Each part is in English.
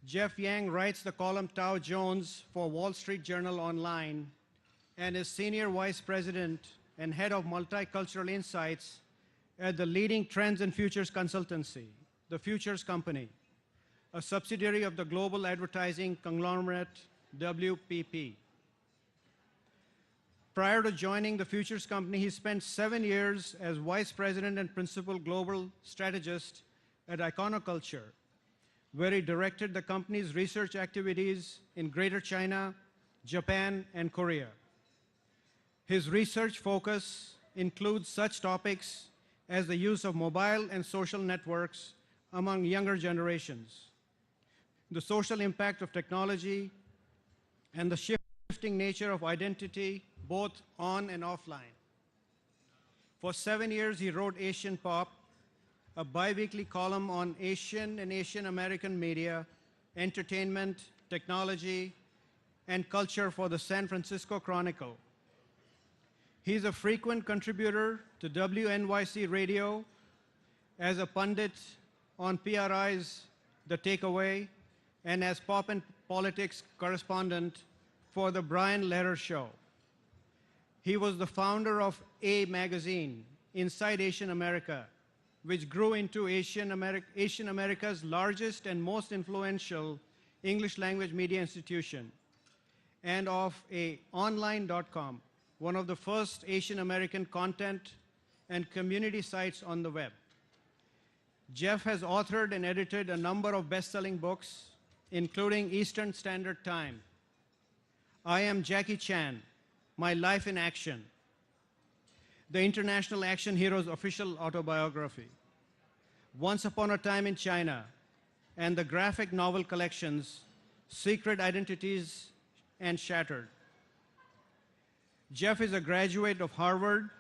Jeff Yang writes the column Dow Jones for Wall Street Journal Online and is Senior Vice President and Head of Multicultural Insights at the leading trends and futures consultancy, the Futures Company, a subsidiary of the global advertising conglomerate WPP. Prior to joining the Futures Company, he spent 7 years as Vice President and Principal Global Strategist at Iconoculture, where he directed the company's research activities in Greater China, Japan, and Korea. His research focus includes such topics as the use of mobile and social networks among younger generations, the social impact of technology, and the shifting nature of identity, both on and offline. For 7 years, he wrote Asian Pop, a bi-weekly column on Asian and Asian American media, entertainment, technology, and culture for the San Francisco Chronicle. He's a frequent contributor to WNYC Radio as a pundit on PRI's The Takeaway and as pop and politics correspondent for the Brian Lehrer Show. He was the founder of A Magazine, Inside Asian America, which grew into Asian America's largest and most influential English language media institution, and of online.com, one of the first Asian American content and community sites on the web. Jeff has authored and edited a number of best-selling books, including Eastern Standard Time, I Am Jackie Chan, My Life in Action, the International Action Hero's official autobiography, Once Upon a Time in China, and the graphic novel collections Secret Identities and Shattered. Jeff is a graduate of Harvard,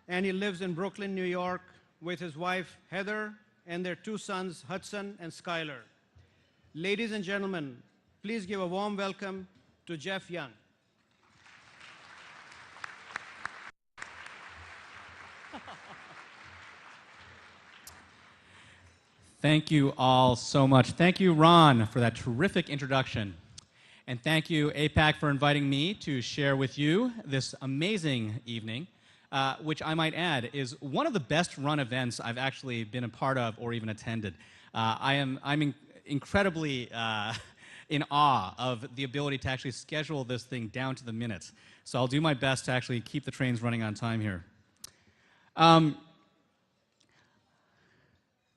and he lives in Brooklyn, New York, with his wife, Heather, and their 2 sons, Hudson and Skylar. Ladies and gentlemen, please give a warm welcome to Jeff Young. Thank you all so much. Thank you, Ron, for that terrific introduction. And thank you, APACC, for inviting me to share with you this amazing evening, which I might add is one of the best run events I've actually been a part of or even attended. I'm incredibly in awe of the ability to actually schedule this thing down to the minute. So I'll do my best to actually keep the trains running on time here.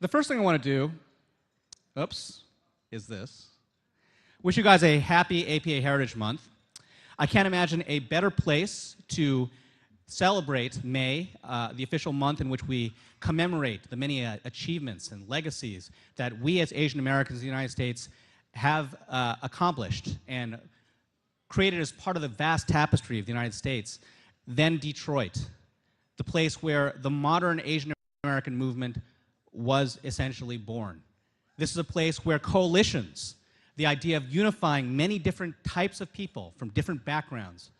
The first thing I want to do, is this. Wish you guys a happy APA Heritage Month. I can't imagine a better place to celebrate May, the official month in which we commemorate the many achievements and legacies that we as Asian Americans in the United States have accomplished and created as part of the vast tapestry of the United States, than Detroit, the place where the modern Asian American movement was essentially born. This is a place where coalitions, the idea of unifying many different types of people from different backgrounds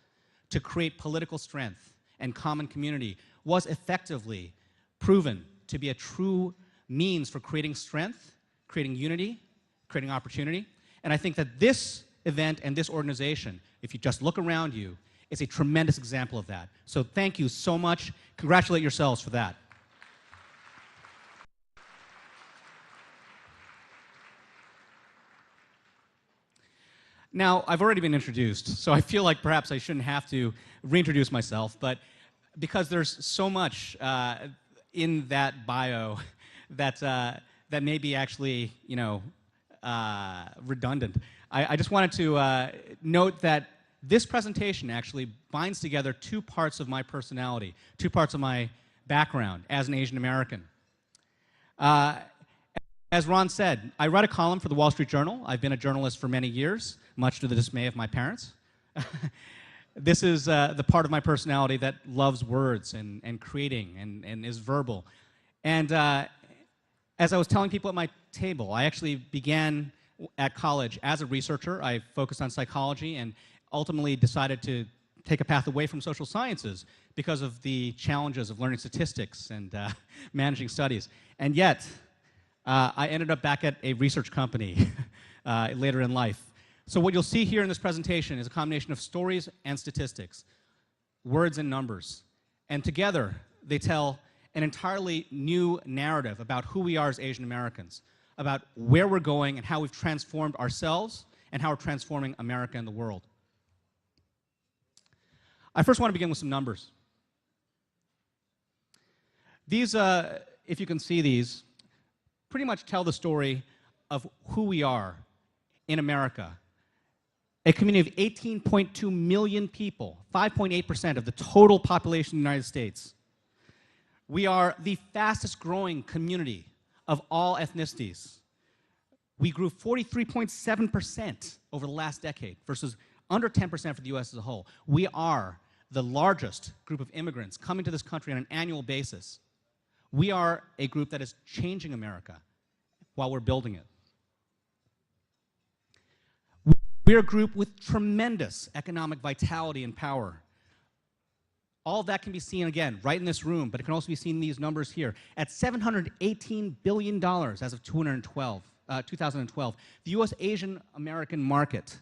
to create political strength and common community, was effectively proven to be a true means for creating strength, creating unity, creating opportunity. And I think that this event and this organization, if you just look around you, is a tremendous example of that. So thank you so much. Congratulate yourselves for that. Now, I've already been introduced, so I feel like perhaps I shouldn't have to reintroduce myself, but because there's so much in that bio that, that may be actually, redundant, I just wanted to note that this presentation actually binds together 2 parts of my personality, 2 parts of my background as an Asian American. As Ron said, I write a column for the Wall Street Journal. I've been a journalist for many years, much to the dismay of my parents. This is the part of my personality that loves words and creating and is verbal. And as I was telling people at my table, I actually began at college as a researcher. I focused on psychology and ultimately decided to take a path away from social sciences because of the challenges of learning statistics and managing studies. And yet, I ended up back at a research company later in life. So what you'll see here in this presentation is a combination of stories and statistics, words and numbers. And together, they tell an entirely new narrative about who we are as Asian Americans, about where we're going and how we've transformed ourselves and how we're transforming America and the world. I first want to begin with some numbers. These, if you can see these, pretty much tell the story of who we are in America. A community of 18.2 million people, 5.8% of the total population of the United States. We are the fastest growing community of all ethnicities. We grew 43.7% over the last decade versus under 10% for the US as a whole. We are the largest group of immigrants coming to this country on an annual basis. We are a group that is changing America while we're building it. We're a group with tremendous economic vitality and power. All of that can be seen, again, right in this room, but it can also be seen in these numbers here. At $718 billion as of 2012, the U.S. Asian American market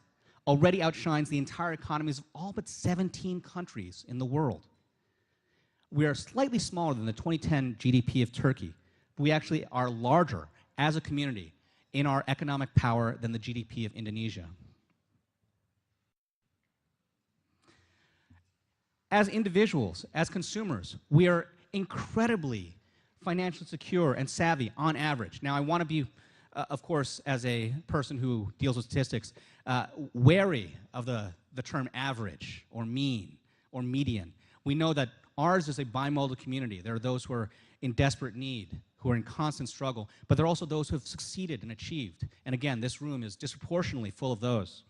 already outshines the entire economies of all but 17 countries in the world. We are slightly smaller than the 2010 GDP of Turkey, but we actually are larger as a community in our economic power than the GDP of Indonesia. As individuals, as consumers, we are incredibly financially secure and savvy on average. Now, I want to be, of course, as a person who deals with statistics, wary of the term average or mean or median. We know that ours is a bimodal community. There are those who are in desperate need, who are in constant struggle, but there are also those who have succeeded and achieved. And again, this room is disproportionately full of those.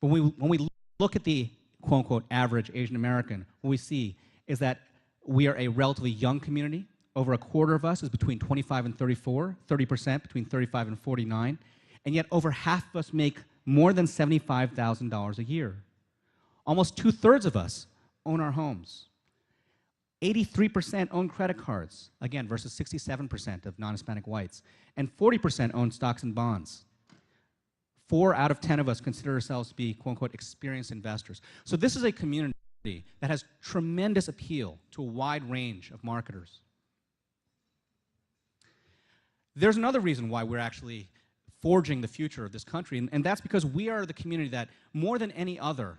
But when we look at the quote-unquote average Asian American, what we see is that we are a relatively young community. Over a quarter of us is between 25 and 34, 30% between 35 and 49, and yet over half of us make more than $75,000 a year. Almost two-thirds of us own our homes. 83% own credit cards, again, versus 67% of non-Hispanic whites, and 40% own stocks and bonds. 4 out of 10 of us consider ourselves to be, quote-unquote, experienced investors. So this is a community that has tremendous appeal to a wide range of marketers. There's another reason why we're actually forging the future of this country, and that's because we are the community that, more than any other,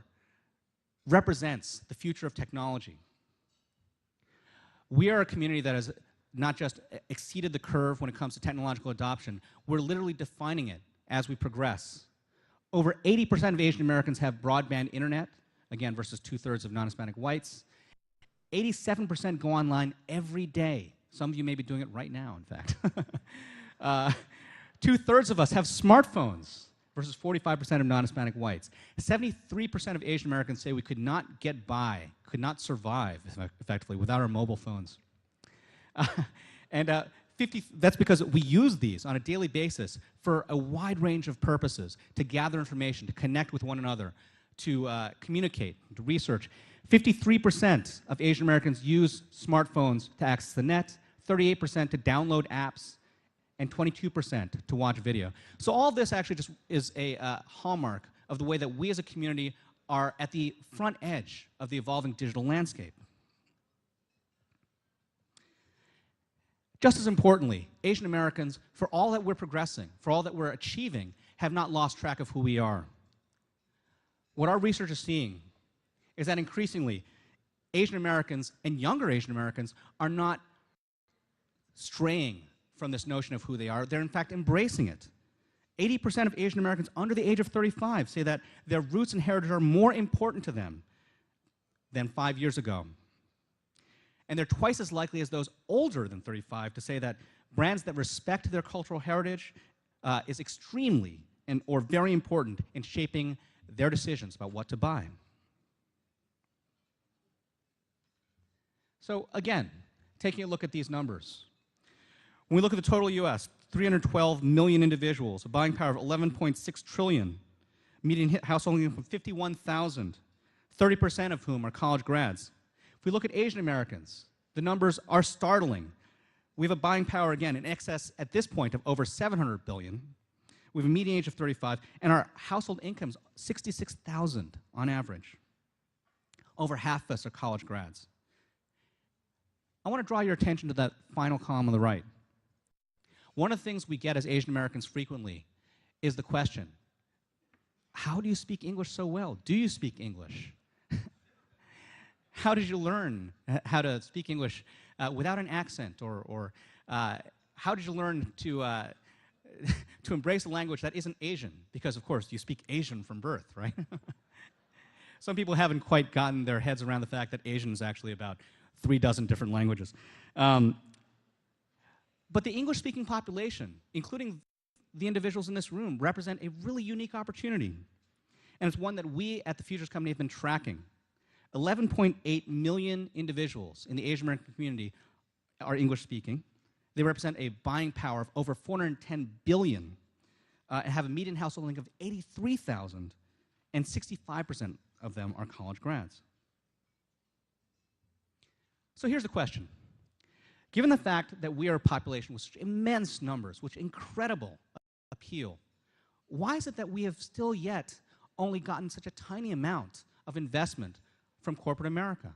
represents the future of technology. We are a community that has not just exceeded the curve when it comes to technological adoption, we're literally defining it as we progress. Over 80% of Asian Americans have broadband internet, again, versus two-thirds of non-Hispanic whites. 87% go online every day. Some of you may be doing it right now, in fact. Two-thirds of us have smartphones versus 45% of non-Hispanic whites. 73% of Asian Americans say we could not get by, could not survive, effectively, without our mobile phones. That's because we use these on a daily basis for a wide range of purposes, to gather information, to connect with one another, to communicate, to research. 53% of Asian Americans use smartphones to access the net, 38% to download apps, and 22% to watch video. So all this actually just is a hallmark of the way that we as a community are at the front edge of the evolving digital landscape. Just as importantly, Asian Americans, for all that we're progressing, for all that we're achieving, have not lost track of who we are. What our research is seeing is that increasingly, Asian Americans and younger Asian Americans are not straying from this notion of who they are. They're in fact embracing it. 80% of Asian Americans under the age of 35 say that their roots and heritage are more important to them than 5 years ago. And they're twice as likely as those older than 35 to say that brands that respect their cultural heritage is extremely or very important in shaping their decisions about what to buy. So again, taking a look at these numbers. When we look at the total US, 312 million individuals, a buying power of 11.6 trillion, median household income of 51,000, 30% of whom are college grads. If we look at Asian Americans, the numbers are startling. We have a buying power, again, in excess at this point of over 700 billion, We have a median age of 35, and our household income's $66,000 on average. Over half of us are college grads. I want to draw your attention to that final column on the right. One of the things we get as Asian Americans frequently is the question, how do you speak English so well? Do you speak English? How did you learn how to speak English without an accent? Or how did you learn to embrace a language that isn't Asian? Because, of course, you speak Asian from birth, right? Some people haven't quite gotten their heads around the fact that Asian is actually about 3 dozen different languages. But the English-speaking population, including the individuals in this room, represent a really unique opportunity. And it's one that we at the Futures Company have been tracking. 11.8 million individuals in the Asian American community are English-speaking. They represent a buying power of over $410 billion and have a median household income of $83,000, and 65% of them are college grads. So here's the question. Given the fact that we are a population with such immense numbers, with incredible appeal, why is it that we have still yet only gotten such a tiny amount of investment from corporate America?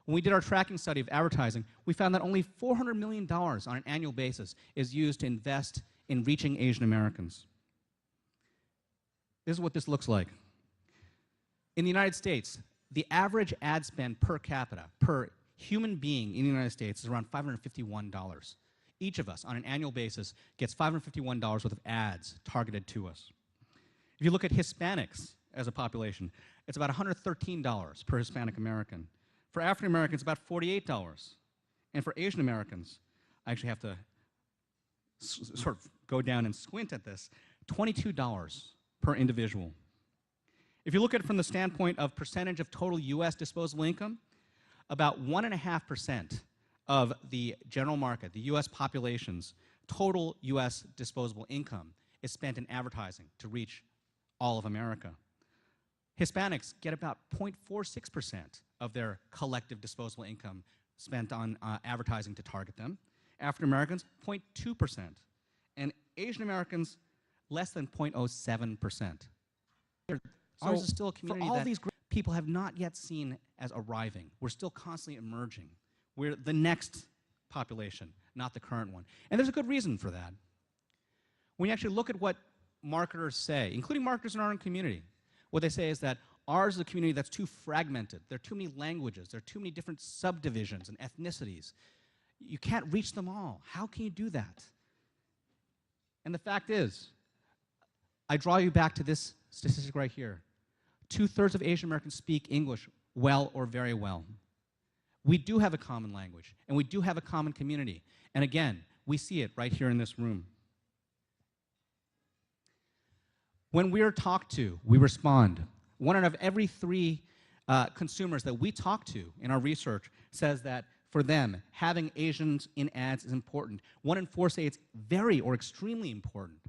When we did our tracking study of advertising, we found that only $400 million on an annual basis is used to invest in reaching Asian Americans. This is what this looks like. In the United States, the average ad spend per capita, per human being in the United States, is around $551. Each of us, on an annual basis, gets $551 worth of ads targeted to us. If you look at Hispanics as a population, it's about $113 per Hispanic American. For African Americans, about $48. And for Asian Americans, I actually have to sort of go down and squint at this, $22 per individual. If you look at it from the standpoint of percentage of total U.S. disposable income, about 1.5% of the general market, the U.S. population's total U.S. disposable income is spent in advertising to reach all of America. Hispanics get about 0.46% of their collective disposable income spent on advertising to target them. African Americans, 0.2%. And Asian Americans, less than 0.07%. Ours is still a community that these people have not yet seen as arriving. We're still constantly emerging. We're the next population, not the current one. And there's a good reason for that. When you actually look at what marketers say, including marketers in our own community, what they say is that ours is a community that's too fragmented. There are too many languages. There are too many different subdivisions and ethnicities. You can't reach them all. How can you do that? And the fact is, I draw you back to this statistic right here. 2/3 of Asian Americans speak English well or very well. We do have a common language, and we do have a common community. And again, we see it right here in this room. When we are talked to, we respond. 1 out of every 3 consumers that we talk to in our research says that for them, having Asians in ads is important. 1 in 4 say it's very or extremely important.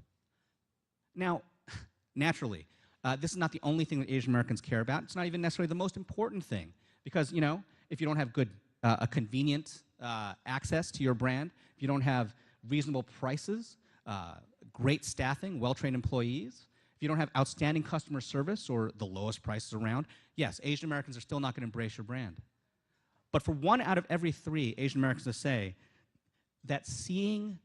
Now, naturally, this is not the only thing that Asian Americans care about. It's not even necessarily the most important thing. Because, you know, if you don't have good, convenient access to your brand, if you don't have reasonable prices, great staffing, well-trained employees, if you don't have outstanding customer service or the lowest prices around, yes, Asian Americans are still not going to embrace your brand. But for 1 out of every 3 Asian Americans to say that seeing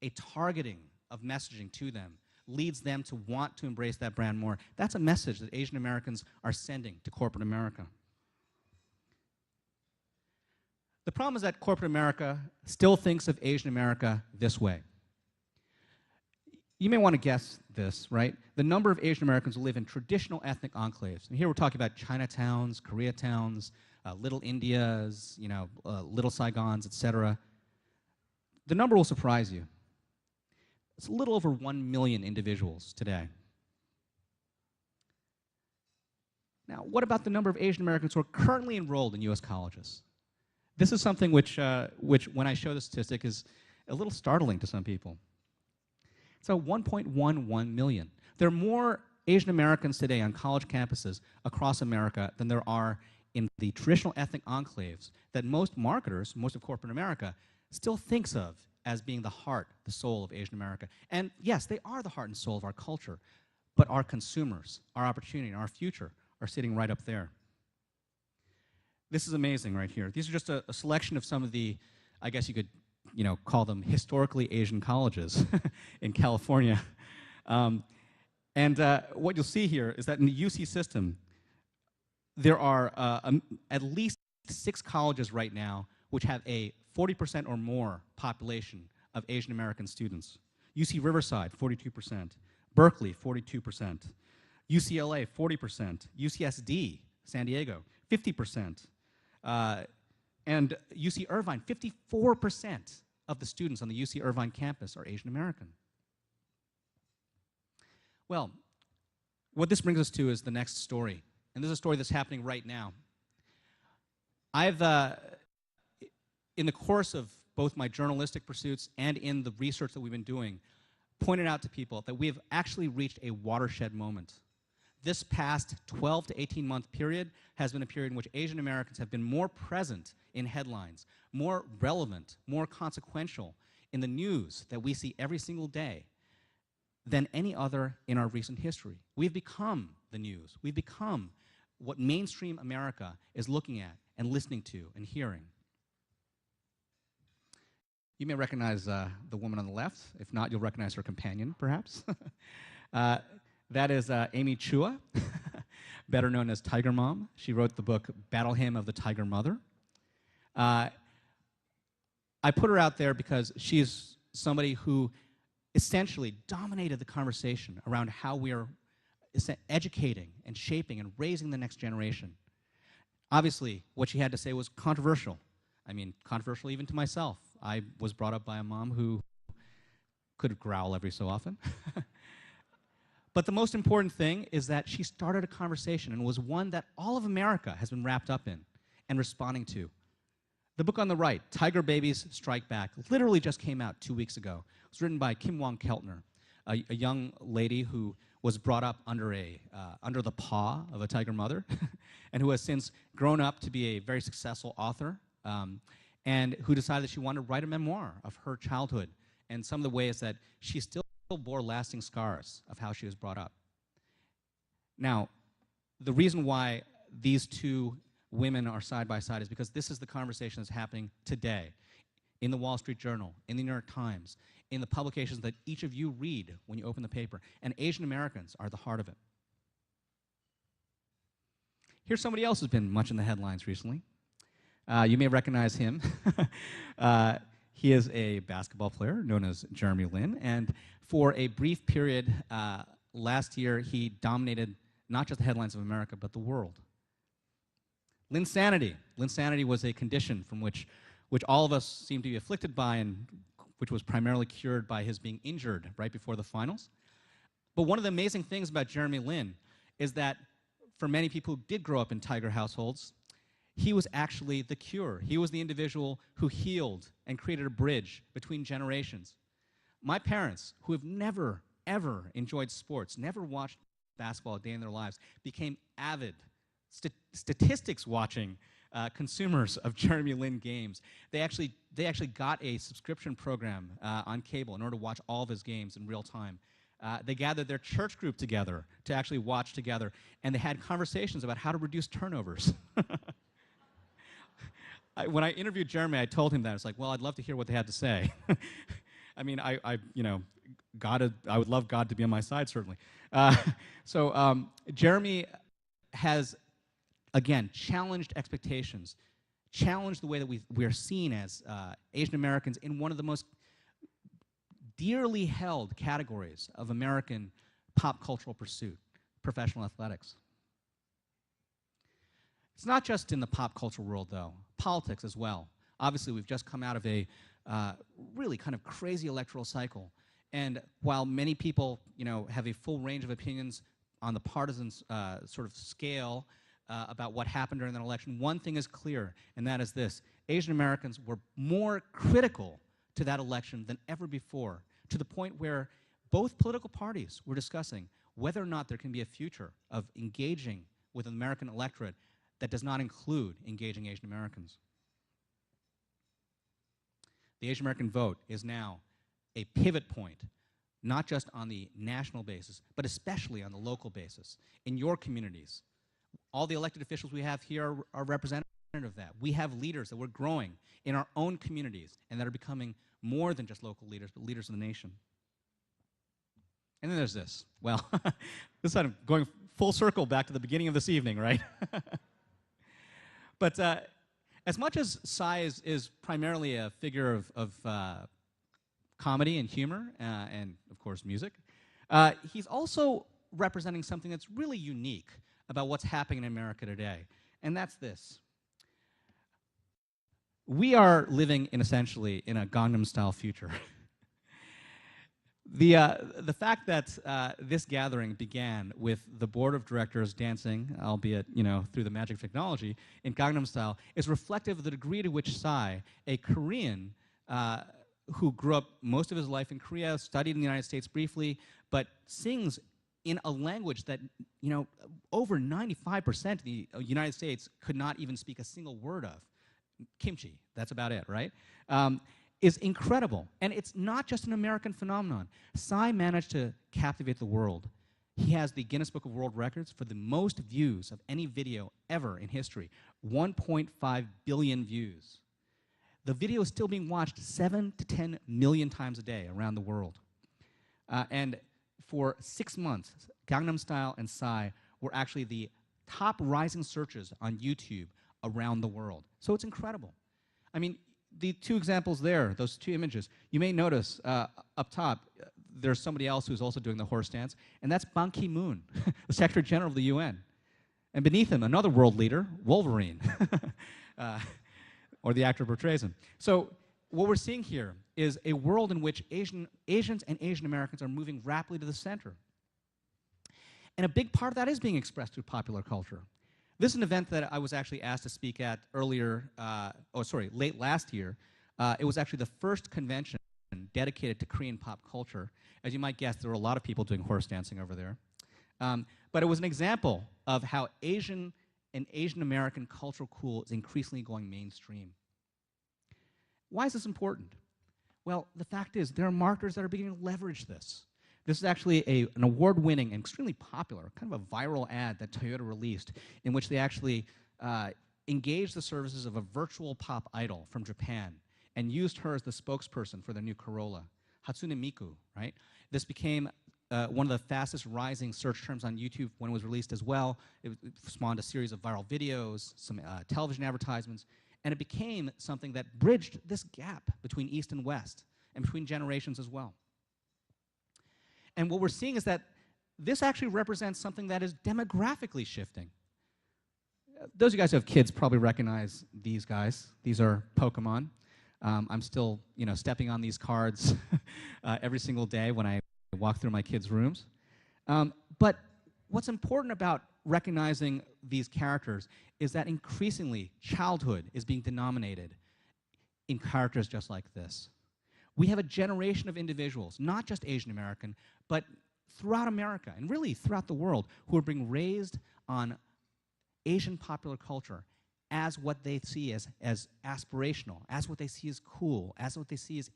a targeting of messaging to them leads them to want to embrace that brand more, that's a message that Asian Americans are sending to corporate America. The problem is that corporate America still thinks of Asian America this way. You may want to guess this, right? The number of Asian Americans who live in traditional ethnic enclaves. And here we're talking about Chinatowns, Koreatowns, Little Indias, you know, Little Saigons, etc. The number will surprise you. It's a little over 1 million individuals today. Now, what about the number of Asian Americans who are currently enrolled in U.S. colleges? This is something which when I show the statistic, is a little startling to some people. So 1.11 million. There are more Asian Americans today on college campuses across America than there are in the traditional ethnic enclaves that most marketers, most of corporate America, still thinks of as being the heart, the soul of Asian America. And yes, they are the heart and soul of our culture, but our consumers, our opportunity, and our future are sitting right up there. This is amazing right here. These are just a selection of some of the, I guess you could, call them historically Asian colleges in California. What you'll see here is that in the UC system, there are at least 6 colleges right now which have a 40% or more population of Asian American students. UC Riverside, 42%. Berkeley, 42%. UCLA, 40%. UCSD, San Diego, 50%. And UC Irvine, 54% of the students on the UC Irvine campus are Asian American. Well, what this brings us to is the next story. And this is a story that's happening right now. I've, in the course of both my journalistic pursuits and in the research that we've been doing, pointed out to people that we have actually reached a watershed moment. This past 12 to 18-month period has been a period in which Asian Americans have been more present in headlines, more relevant, more consequential in the news that we see every single day than any other in our recent history. We've become the news. We've become what mainstream America is looking at and listening to and hearing. You may recognize the woman on the left. If not, you'll recognize her companion, perhaps. That is Amy Chua, better known as Tiger Mom. She wrote the book Battle Hymn of the Tiger Mother. I put her out there because she is somebody who essentially dominated the conversation around how we are educating and shaping and raising the next generation. Obviously, what she had to say was controversial. I mean, controversial even to myself. I was brought up by a mom who could growl every so often. But the most important thing is that she started a conversation and was one that all of America has been wrapped up in and responding to. The book on the right, Tiger Babies Strike Back, literally just came out 2 weeks ago. It was written by Kim Wong-Keltner, a young lady who was brought up under the paw of a tiger mother and who has since grown up to be a very successful author and who decided that she wanted to write a memoir of her childhood and some of the ways that she still bore lasting scars of how she was brought up. Now, the reason why these two women are side by side is because this is the conversation that's happening today in the Wall Street Journal, in the New York Times, in the publications that each of you read when you open the paper, and Asian Americans are the heart of it. Here's somebody else who's been much in the headlines recently. You may recognize him. He is a basketball player known as Jeremy Lin, and for a brief period last year, he dominated not just the headlines of America, but the world. Linsanity. Linsanity was a condition from which all of us seem to be afflicted by, and which was primarily cured by his being injured right before the finals. But one of the amazing things about Jeremy Lin is that for many people who did grow up in Tiger households, he was actually the cure. He was the individual who healed and created a bridge between generations. My parents, who have never, ever enjoyed sports, never watched basketball a day in their lives, became avid statistics-watching consumers of Jeremy Lin games. They actually got a subscription program on cable in order to watch all of his games in real time. They gathered their church group together to actually watch together, and they had conversations about how to reduce turnovers. When I interviewed Jeremy, I told him that. I was like, well, I'd love to hear what they had to say. I mean, I would love God to be on my side, certainly. Jeremy has, again, challenged expectations, challenged the way that we are seen as Asian Americans in one of the most dearly held categories of American pop cultural pursuit, professional athletics. It's not just in the pop cultural world, though. Politics as well. Obviously, we've just come out of a really kind of crazy electoral cycle. And while many people, have a full range of opinions on the partisan sort of scale about what happened during that election, one thing is clear, and that is this. Asian Americans were more critical to that election than ever before, to the point where both political parties were discussing whether or not there can be a future of engaging with an American electorate that does not include engaging Asian Americans. the Asian American vote is now a pivot point, not just on the national basis, but especially on the local basis. In your communities, all the elected officials we have here are representative of that. We have leaders that we're growing in our own communities and that are becoming more than just local leaders, but leaders of the nation. And then there's this. Well, this is kind of going full circle back to the beginning of this evening, right? But as much as Psy is primarily a figure of comedy and humor and, of course, music, he's also representing something that's really unique about what's happening in America today, and that's this. We are living essentially in a Gangnam-style future. The fact that this gathering began with the board of directors dancing, albeit through the magic of technology, in Gangnam Style, is reflective of the degree to which Psy, a Korean who grew up most of his life in Korea, studied in the United States briefly, but sings in a language that over 95% of the United States could not even speak a single word of. Kimchi, that's about it, right? Is incredible. And it's not just an American phenomenon. Psy managed to captivate the world. He has the Guinness Book of World Records for the most views of any video ever in history, 1.5 billion views. The video is still being watched 7 to 10 million times a day around the world. And for 6 months, Gangnam Style and Psy were actually the top rising searches on YouTube around the world. So it's incredible. I mean, the two examples there, those two images, you may notice up top, there's somebody else who's also doing the horse dance, and that's Ban Ki-moon, the Secretary General of the UN. And beneath him, another world leader, Wolverine, or the actor who portrays him. So what we're seeing here is a world in which Asians and Asian Americans are moving rapidly to the center. And a big part of that is being expressed through popular culture. This is an event that I was actually asked to speak at late last year. It was actually the first convention dedicated to Korean pop culture. As you might guess, there were a lot of people doing horse dancing over there. But it was an example of how Asian and Asian American cultural cool is increasingly going mainstream. Why is this important? Well, the fact is there are marketers that are beginning to leverage this. This is actually an award-winning and extremely popular, kind of a viral ad that Toyota released in which they actually engaged the services of a virtual pop idol from Japan and used her as the spokesperson for their new Corolla, Hatsune Miku, right? This became one of the fastest rising search terms on YouTube when it was released as well. It spawned a series of viral videos, some television advertisements, and it became something that bridged this gap between East and West and between generations as well. And what we're seeing is that this actually represents something that is demographically shifting. Those of you guys who have kids probably recognize these guys. These are Pokemon. I'm still, stepping on these cards every single day when I walk through my kids' rooms. But what's important about recognizing these characters is that increasingly childhood is being denominated in characters just like this. We have a generation of individuals, not just Asian American, but throughout America and really throughout the world, who are being raised on Asian popular culture as what they see as aspirational, as what they see as cool, as what they see as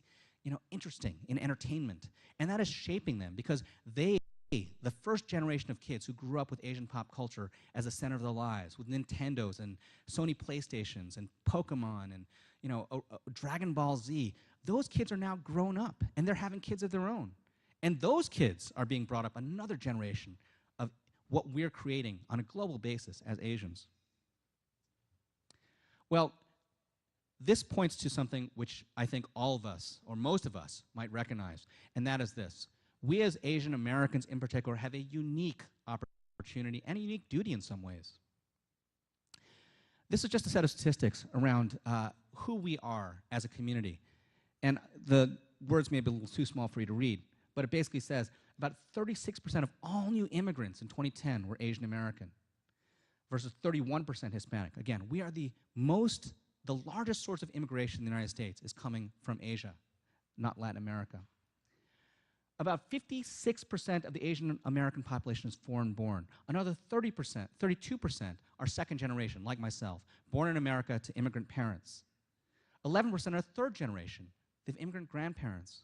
interesting in entertainment. And that is shaping them because they, the first generation of kids who grew up with Asian pop culture as the center of their lives, with Nintendos and Sony PlayStations and Pokemon and Dragon Ball Z, those kids are now grown up and they're having kids of their own. And those kids are being brought up another generation of what we're creating on a global basis as Asians. Well, this points to something which I think all of us, or most of us, might recognize, and that is this. We as Asian Americans in particular have a unique opportunity and a unique duty in some ways. This is just a set of statistics around who we are as a community. And the words may be a little too small for you to read, but it basically says about 36% of all new immigrants in 2010 were Asian American versus 31% Hispanic. Again, we are the largest source of immigration in the United States is coming from Asia, not Latin America. About 56% of the Asian American population is foreign-born. Another 30%, 32% are second generation, like myself, born in America to immigrant parents. 11% are third generation. They have immigrant grandparents.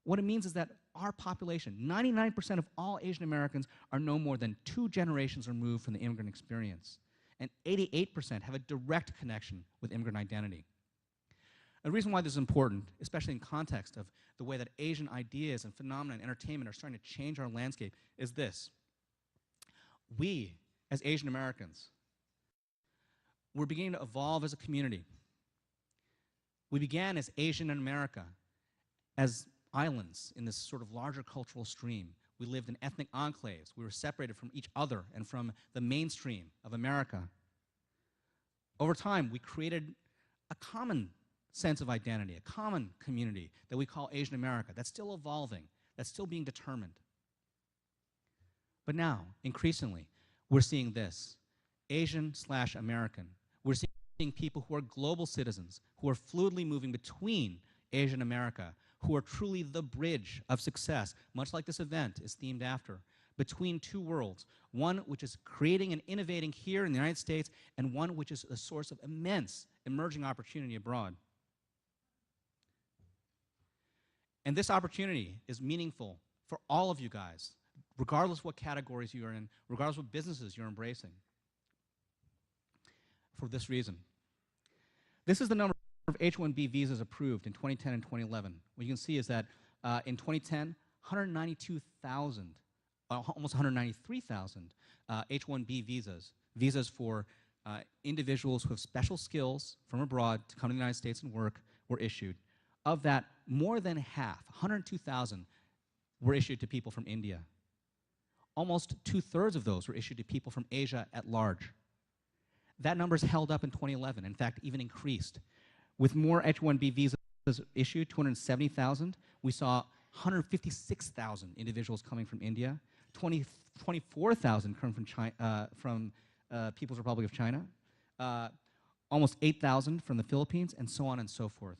What it means is that our population, 99% of all Asian Americans, are no more than 2 generations removed from the immigrant experience. And 88% have a direct connection with immigrant identity. The reason why this is important, especially in context of the way that Asian ideas and phenomena and entertainment are starting to change our landscape, is this. We, as Asian Americans, we're beginning to evolve as a community. We began as Asian in America, as islands in this sort of larger cultural stream. We lived in ethnic enclaves. We were separated from each other and from the mainstream of America. Over time, we created a common sense of identity, a common community that we call Asian America. That's still evolving. That's still being determined. But now, increasingly, we're seeing this. Asian/American. We're seeing people who are global citizens, who are fluidly moving between Asia and America, who are truly the bridge of success, much like this event is themed after, between 2 worlds, one which is creating and innovating here in the United States, and one which is a source of immense emerging opportunity abroad. And this opportunity is meaningful for all of you guys, regardless what categories you are in, regardless what businesses you're embracing. For this reason. This is the number of H-1B visas approved in 2010 and 2011. What you can see is that in 2010, 192,000, almost 193,000 H-1B visas for individuals who have special skills from abroad to come to the United States and work, were issued. Of that, more than half, 102,000, were issued to people from India. Almost 2/3 of those were issued to people from Asia at large. That number's held up in 2011, in fact, even increased. With more H-1B visas issued, 270,000, we saw 156,000 individuals coming from India, 24,000 come from China, People's Republic of China, almost 8,000 from the Philippines, and so on and so forth.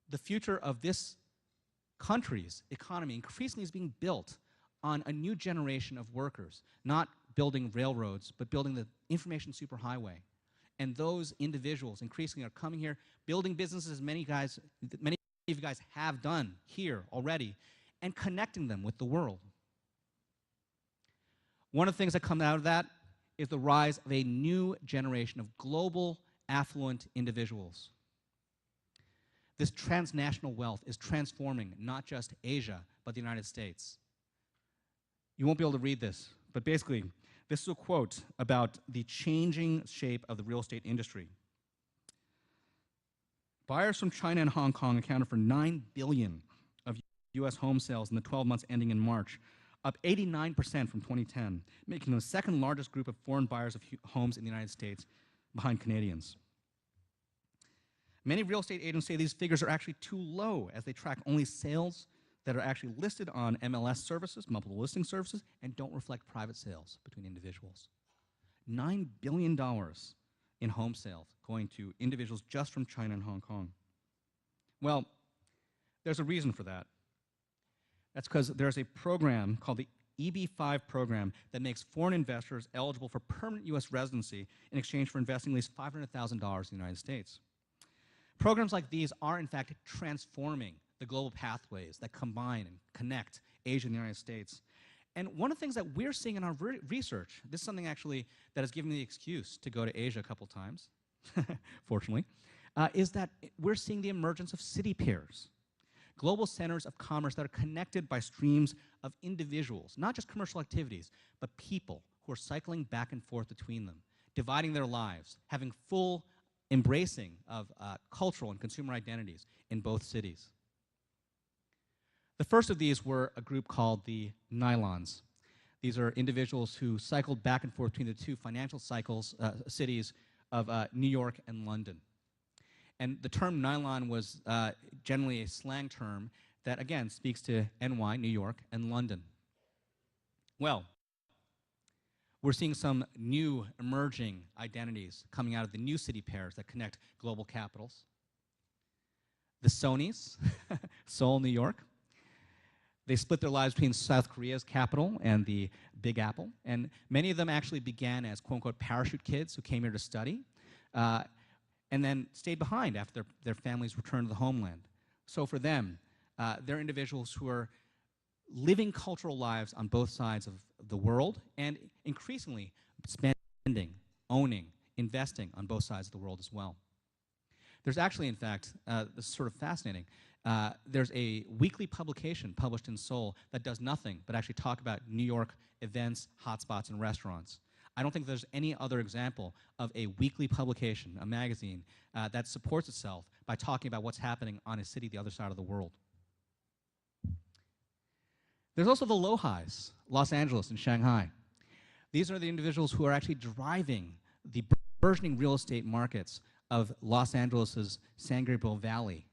The future of this country's economy increasingly is being built on a new generation of workers, not building railroads, but building the information superhighway. And those individuals increasingly are coming here, building businesses many of you guys have done here already, and connecting them with the world. One of the things that come out of that is the rise of a new generation of global, affluent individuals. This transnational wealth is transforming not just Asia, but the United States. You won't be able to read this, but basically, this is a quote about the changing shape of the real estate industry. Buyers from China and Hong Kong accounted for $9 billion of U.S. home sales in the 12 months ending in March, up 89% from 2010, making them the second largest group of foreign buyers of homes in the United States, behind Canadians. Many real estate agents say these figures are actually too low, as they track only sales that are actually listed on MLS services, multiple listing services, and don't reflect private sales between individuals. $9 billion in home sales going to individuals just from China and Hong Kong. Well, there's a reason for that. That's because there's a program called the EB-5 program that makes foreign investors eligible for permanent U.S. residency in exchange for investing at least $500,000 in the United States. Programs like these are, in fact, transforming the global pathways that combine and connect Asia and the United States. And one of the things that we're seeing in our research, this is something actually that has given me the excuse to go to Asia a couple times, fortunately, is that we're seeing the emergence of city pairs, global centers of commerce that are connected by streams of individuals, not just commercial activities, but people who are cycling back and forth between them, dividing their lives, having full embracing of cultural and consumer identities in both cities. The first of these were a group called the Nylons. These are individuals who cycled back and forth between the two financial cities of New York and London. And the term nylon was generally a slang term that, again, speaks to NY, New York, and London. Well, we're seeing some new emerging identities coming out of the new city pairs that connect global capitals. The Sonys, Seoul, New York. They split their lives between South Korea's capital and the Big Apple, and many of them actually began as quote-unquote parachute kids who came here to study. and then stayed behind after their families returned to the homeland. So for them, they're individuals who are living cultural lives on both sides of the world and increasingly spending, owning, investing on both sides of the world as well. There's actually, in fact, this is sort of fascinating, there's a weekly publication published in Seoul that does nothing but actually talk about New York events, hotspots, and restaurants. I don't think there's any other example of a weekly publication, a magazine, that supports itself by talking about what's happening on a city the other side of the world. There's also the low highs, Los Angeles and Shanghai. These are the individuals who are actually driving the burgeoning real estate markets of Los Angeles' San Gabriel Valley.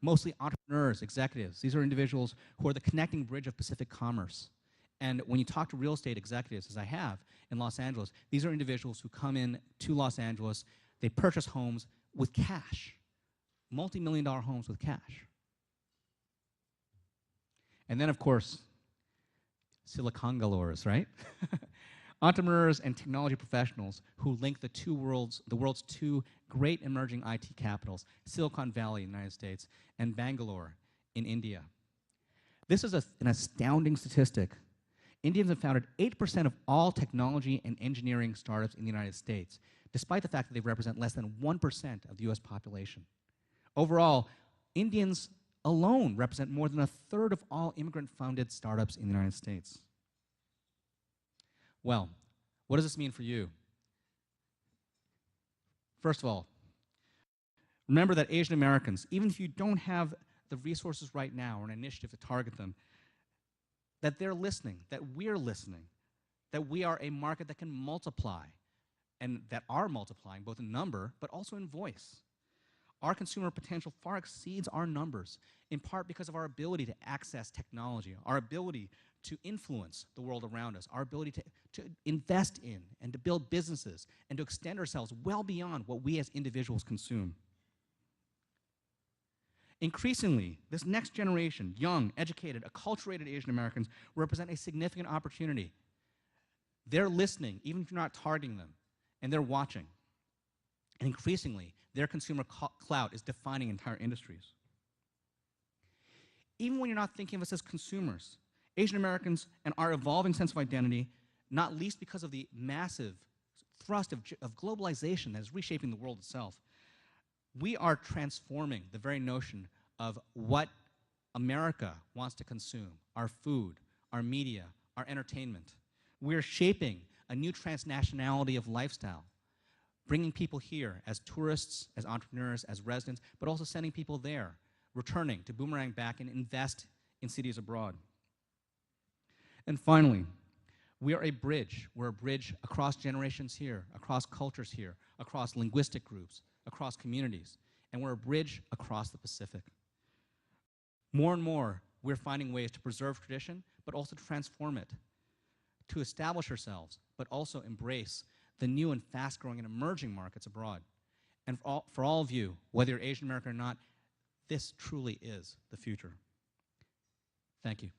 Mostly entrepreneurs, executives. These are individuals who are the connecting bridge of Pacific commerce. And when you talk to real estate executives, as I have in Los Angeles, these are individuals who come in to Los Angeles, they purchase homes with cash, multi-million-dollar homes with cash. And then, of course, Silicon galores, right? Entrepreneurs and technology professionals who link the world's two great emerging IT capitals, Silicon Valley in the United States and Bangalore in India. This is an astounding statistic. Indians have founded 8% of all technology and engineering startups in the United States, despite the fact that they represent less than 1% of the US population. Overall, Indians alone represent more than a third of all immigrant-founded startups in the United States. Well, what does this mean for you? First of all, remember that Asian Americans, even if you don't have the resources right now or an initiative to target them, that they're listening, that we're listening, that we are a market that can multiply, and that are multiplying both in number but also in voice. Our consumer potential far exceeds our numbers, in part because of our ability to access technology, our ability to influence the world around us, our ability to invest in and to build businesses and to extend ourselves well beyond what we as individuals consume. Increasingly, this next generation, young, educated, acculturated Asian Americans, represent a significant opportunity. They're listening, even if you're not targeting them, and they're watching. And increasingly, their consumer clout is defining entire industries. Even when you're not thinking of us as consumers, Asian Americans and our evolving sense of identity, not least because of the massive thrust of globalization that is reshaping the world itself, we are transforming the very notion of what America wants to consume, our food, our media, our entertainment. We're shaping a new transnationality of lifestyle, bringing people here as tourists, as entrepreneurs, as residents, but also sending people there, returning to boomerang back and invest in cities abroad. And finally, we are a bridge. We're a bridge across generations here, across cultures here, across linguistic groups, across communities, and we're a bridge across the Pacific. More and more, we're finding ways to preserve tradition, but also to transform it, to establish ourselves, but also embrace the new and fast-growing and emerging markets abroad. And for all of you, whether you're Asian American or not, this truly is the future. Thank you.